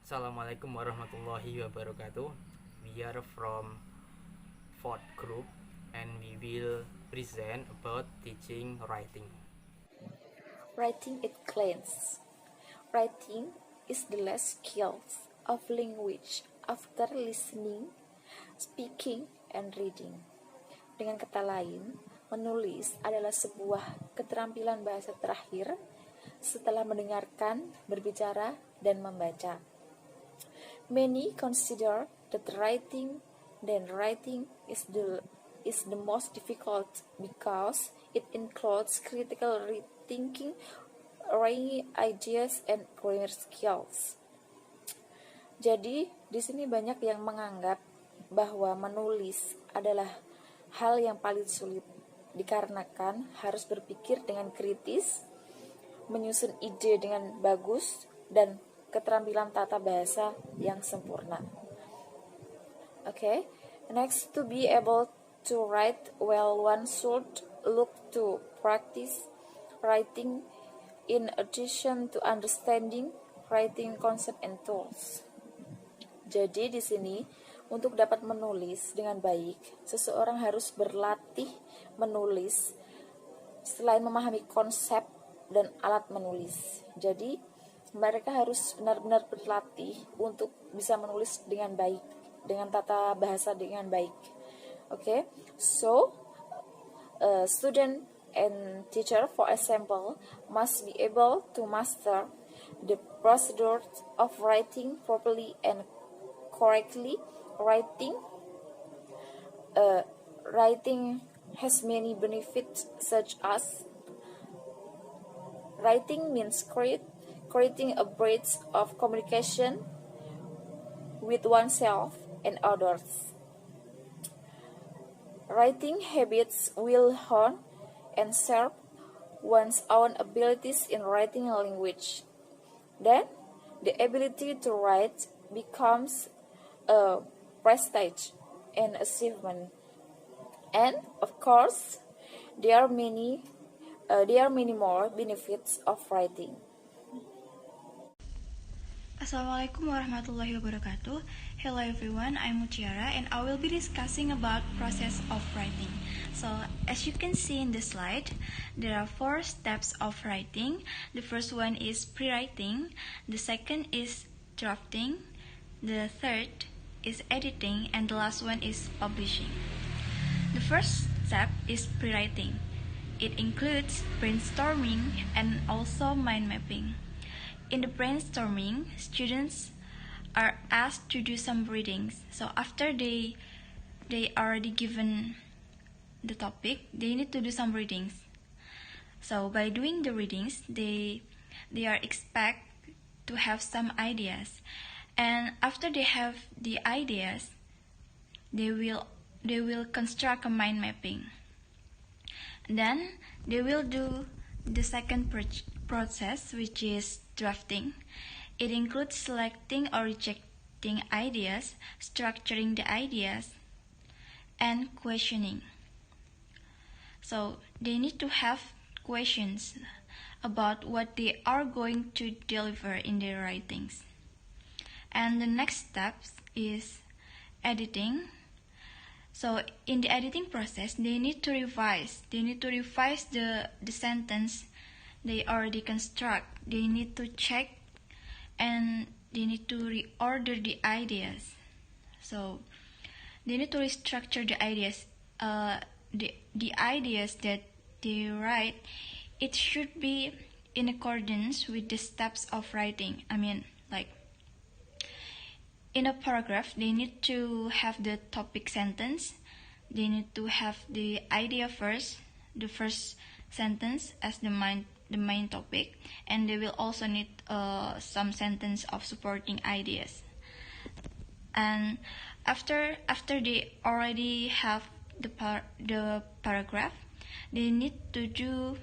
Assalamualaikum warahmatullahi wabarakatuh. We are from fourth group and we will present about teaching writing. Writing it cleans. Writing is the last skills of language after listening, speaking, and reading. Dengan kata lain, menulis adalah sebuah keterampilan bahasa terakhir setelah mendengarkan, berbicara, dan membaca. Many consider that writing is the most difficult because it includes critical rethinking, arranging ideas, and grammar skills. Jadi, di sini banyak yang menganggap bahwa menulis adalah hal yang paling sulit dikarenakan harus berpikir dengan kritis, menyusun ide dengan bagus, dan keterampilan tata bahasa yang sempurna. Okay, next, to be able to write well, one should look to practice writing in addition to understanding writing concept and tools. Jadi di sini untuk dapat menulis dengan baik, seseorang harus berlatih menulis selain memahami konsep dan alat menulis. Jadi mereka harus benar-benar berlatih untuk bisa menulis dengan baik, dengan tata bahasa dengan baik. Okay, so student and teacher, for example, must be able to master the procedure of writing properly and correctly. Writing has many benefits, such as writing means creating a bridge of communication with oneself and others. Writing habits will hone and shape one's own abilities in writing a language. Then, the ability to write becomes a prestige and achievement. And, of course, there are many more benefits of writing. Assalamualaikum warahmatullahi wabarakatuh. Hello everyone, I'm Mutiara and I will be discussing about process of writing. So as you can see in the slide, there are 4 steps of writing. The first one is pre-writing, the second is drafting, the third is editing, and the last one is publishing. The first step is pre-writing. It includes brainstorming and also mind mapping. In the brainstorming, students are asked to do some readings. So after they already given the topic, they need to do some readings. So by doing the readings, they are expect to have some ideas. And after they have the ideas, they will construct a mind mapping. Then they will do the second process, which is drafting. It includes selecting or rejecting ideas, structuring the ideas, and questioning. So they need to have questions about what they are going to deliver in their writings. And the next step is editing. So in the editing process, they need to revise. They need to revise the sentence they already construct. They need to check and they need to reorder the ideas. So they need to restructure the ideas. The ideas that they write, it should be in accordance with the steps of writing. I mean, like in a paragraph, they need to have the topic sentence. They need to have the idea first, the first sentence as the main topic, and they will also need some sentence of supporting ideas. And after they already have the paragraph, they need to do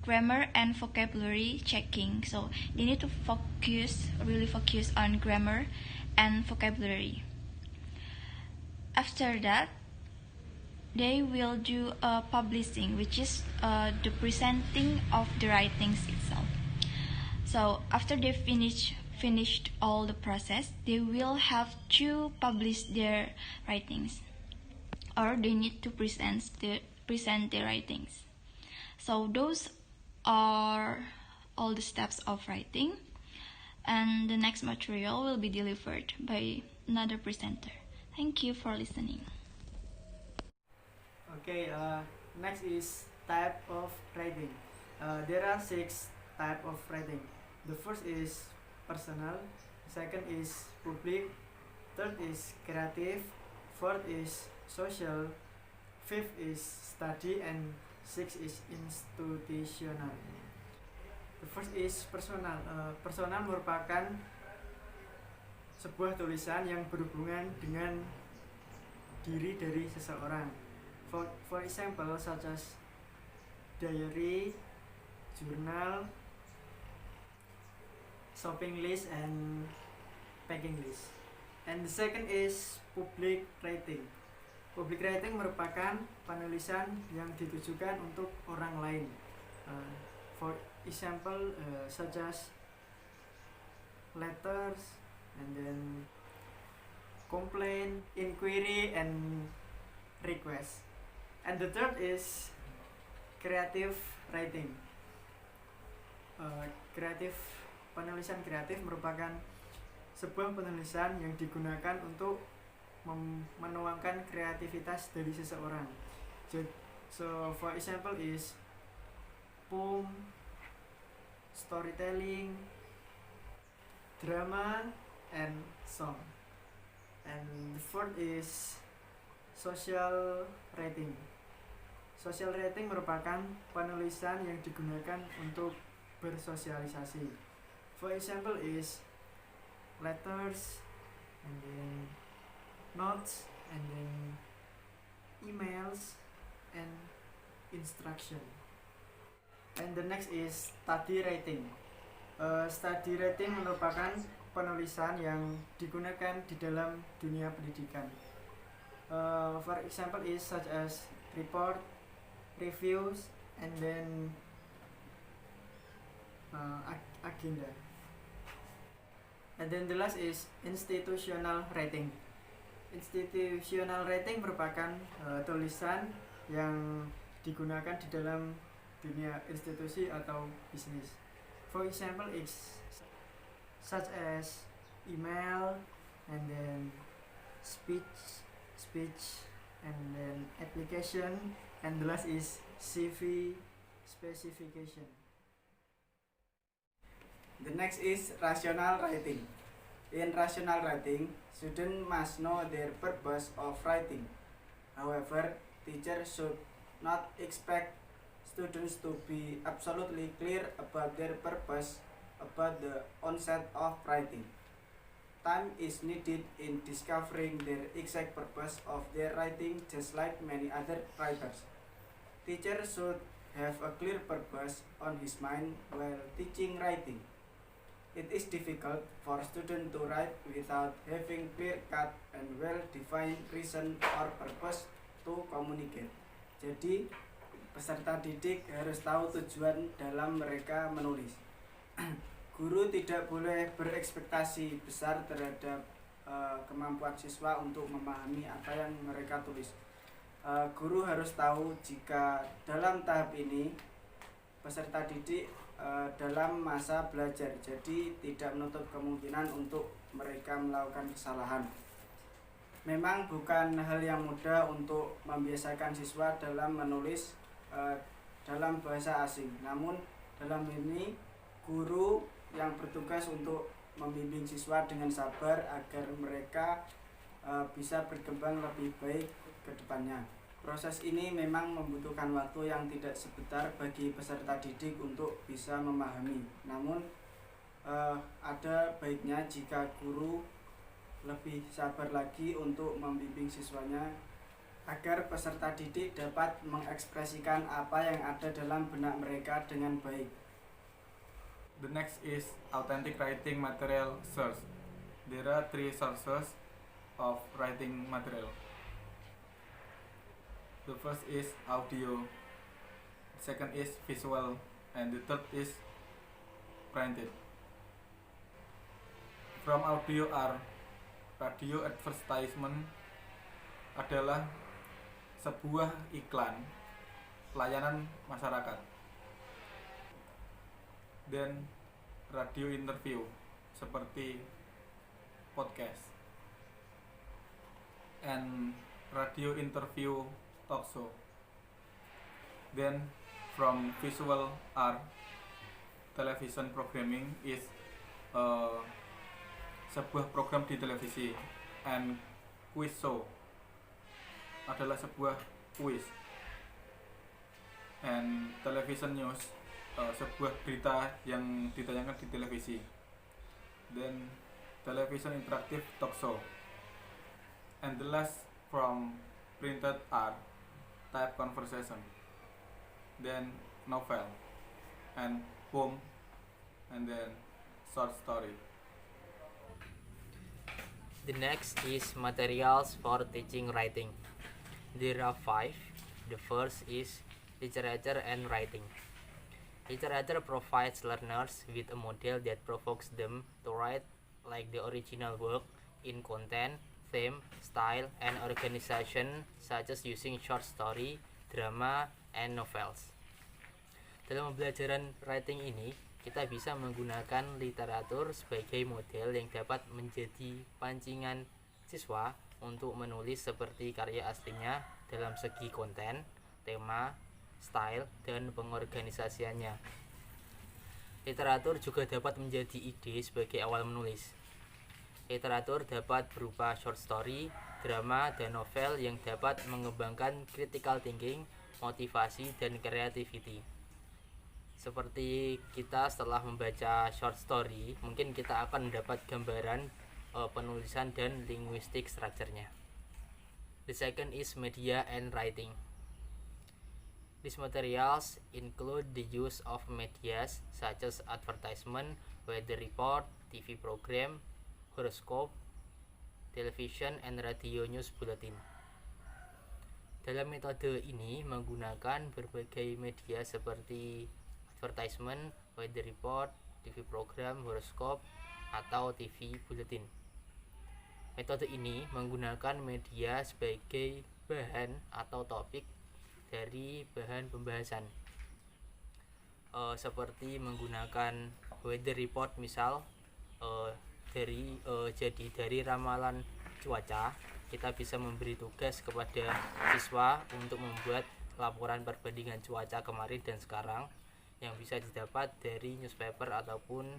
grammar and vocabulary checking. So they need to really focus on grammar and vocabulary. After that, they will do publishing, which is the presenting of the writings itself. So after they finish finished all the process, they will have to publish their writings, or they need to present their writings. So those are all the steps of writing, and the next material will be delivered by another presenter. Thank you for listening. Okay, next is type of writing. There are 6 type of writing. The first is personal, second is public, third is creative, fourth is social, fifth is study, and sixth is institutional. The first is personal. Personal merupakan sebuah tulisan yang berhubungan dengan diri dari seseorang. For example, such as diary, journal, shopping list, and packing list. And the second is public writing. Public writing merupakan penulisan yang ditujukan untuk orang lain. For example, such as letters, and then complaint, inquiry, and request. And the third is creative writing. Penulisan kreatif merupakan sebuah penulisan yang digunakan untuk menuangkan kreativitas dari seseorang. So for example is poem, storytelling, drama, and song. And the fourth is social writing. Social writing merupakan penulisan yang digunakan untuk bersosialisasi. For example is letters, and then notes, and then emails, and instruction. And the next is study writing. Study writing merupakan penulisan yang digunakan di dalam dunia pendidikan. For example is such as report, reviews, and then agenda. And then the last is institutional writing. Institutional writing merupakan tulisan yang digunakan di dalam dunia institusi atau bisnis. For example is such as email, and then speech, and then application, and the last is CV specification. The next is rational writing. In rational writing, students must know their purpose of writing. However, teachers should not expect students to be absolutely clear about their purpose about the onset of writing. Time is needed in discovering their exact purpose of their writing, just like many other writers. Teachers should have a clear purpose on his mind while teaching writing. It is difficult for students to write without having clear-cut and well-defined reason or purpose to communicate. Jadi, peserta didik harus tahu tujuan dalam mereka menulis. Guru tidak boleh berekspektasi besar terhadap kemampuan siswa untuk memahami apa yang mereka tulis. Guru harus tahu jika dalam tahap ini peserta didik dalam masa belajar, jadi tidak menutup kemungkinan untuk mereka melakukan kesalahan. Memang bukan hal yang mudah untuk membiasakan siswa dalam menulis dalam bahasa asing. Namun dalam ini guru yang bertugas untuk membimbing siswa dengan sabar agar mereka bisa berkembang lebih baik ke depannya. Proses ini memang membutuhkan waktu yang tidak sebentar bagi peserta didik untuk bisa memahami. Namun ada baiknya jika guru lebih sabar lagi untuk membimbing siswanya agar peserta didik dapat mengekspresikan apa yang ada dalam benak mereka dengan baik. The next is authentic writing material source. There are 3 sources of writing material. The first is audio, second is visual, and the third is printed. from audio are radio advertisement adalah sebuah iklan pelayanan masyarakat. Dan radio interview seperti podcast. And radio interview talk show. Then from visual art, television programming is sebuah program di televisi, and quiz show adalah sebuah quiz, and television news sebuah berita yang ditayangkan di televisi. Then television interactive talk show. And the last from printed art, type conversation. Then novel and poem, and then short story. The next is materials for teaching writing. There are 5. The first is literature and writing. Literature provides learners with a model that provokes them to write like the original work in content, theme, style, and organization, such as using short story, drama, and novels. Dalam pembelajaran writing ini, kita bisa menggunakan literatur sebagai model yang dapat menjadi pancingan siswa untuk menulis seperti karya aslinya dalam segi konten, tema, style, dan pengorganisasiannya. Literatur juga dapat menjadi ide sebagai awal menulis. Literatur dapat berupa short story, drama, dan novel yang dapat mengembangkan critical thinking, motivasi, dan creativity. Seperti kita setelah membaca short story, mungkin kita akan mendapat gambaran penulisan dan linguistic structure-nya. The second is media and writing. These materials include the use of media such as advertisement, weather report, TV program, horoscope, television, and radio news bulletin. Dalam metode ini menggunakan berbagai media seperti advertisement, weather report, TV program, horoscope, atau TV bulletin. Metode ini menggunakan media sebagai bahan atau topik dari bahan pembahasan. Seperti menggunakan weather report misal dari ramalan cuaca, kita bisa memberi tugas kepada siswa untuk membuat laporan perbandingan cuaca kemarin dan sekarang yang bisa didapat dari newspaper ataupun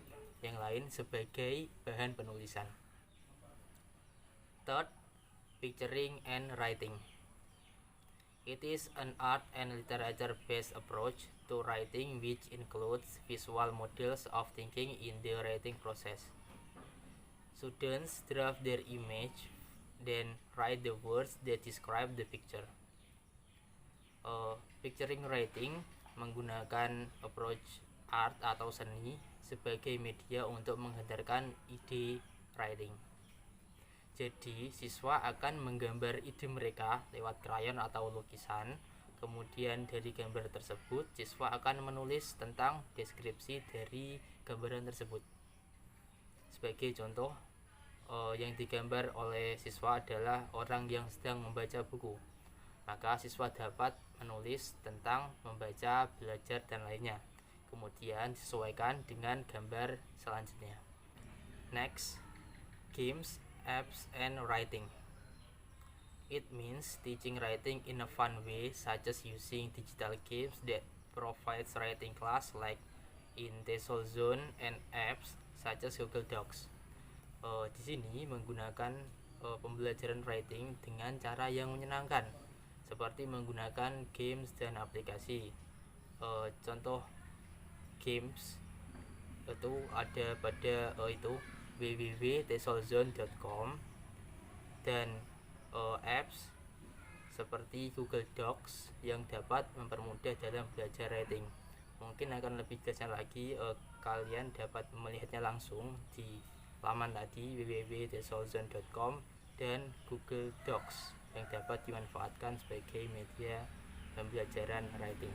yang lain sebagai bahan penulisan. Third, picturing and writing. It is an art and literature based approach to writing which includes visual models of thinking in the writing process. Students draft their image, then write the words that describe the picture. Picturing writing menggunakan approach art atau seni sebagai media untuk menghantarkan ide writing. Jadi, siswa akan menggambar ide mereka lewat krayon atau lukisan. Kemudian dari gambar tersebut, siswa akan menulis tentang deskripsi dari gambaran tersebut. Sebagai contoh, yang digambar oleh siswa adalah orang yang sedang membaca buku. Maka siswa dapat menulis tentang membaca, belajar, dan lainnya. Kemudian disesuaikan dengan gambar selanjutnya. Next, games, apps, and writing. It means teaching writing in a fun way, such as using digital games that provides writing class like in Tesol Zone and apps such as Google Docs. Di sini menggunakan pembelajaran writing dengan cara yang menyenangkan, seperti menggunakan games dan aplikasi. Contoh games itu ada pada www.tesolzone.com, dan apps seperti Google Docs yang dapat mempermudah dalam belajar writing. Mungkin akan lebih jelasnya lagi, kalian dapat melihatnya langsung di laman tadi www.tesolzone.com dan Google Docs yang dapat dimanfaatkan sebagai media pembelajaran writing.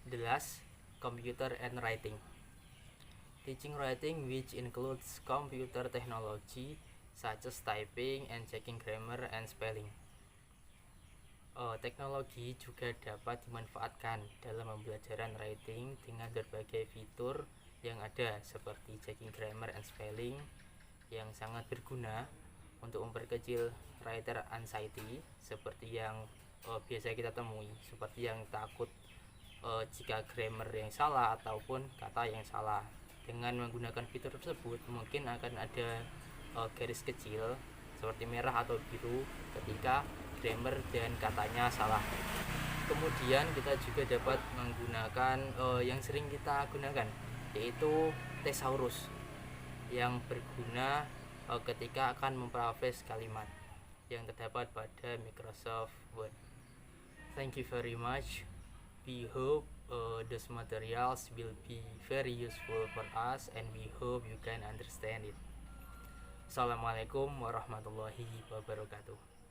The last, computer and writing. Teaching writing, which includes computer technology such as typing and checking grammar and spelling. Teknologi juga dapat dimanfaatkan dalam pembelajaran writing dengan berbagai fitur yang ada seperti checking grammar and spelling yang sangat berguna untuk memperkecil writer anxiety seperti yang biasa kita temui, seperti yang takut jika grammar yang salah ataupun kata yang salah. Dengan menggunakan fitur tersebut mungkin akan ada garis kecil seperti merah atau biru ketika grammar dan katanya salah. Kemudian kita juga dapat menggunakan yang sering kita gunakan, yaitu thesaurus yang berguna ketika akan memparaphrase kalimat yang terdapat pada Microsoft Word. Thank you very much. We hope those materials will be very useful for us and we hope you can understand it. Assalamualaikum warahmatullahi wabarakatuh.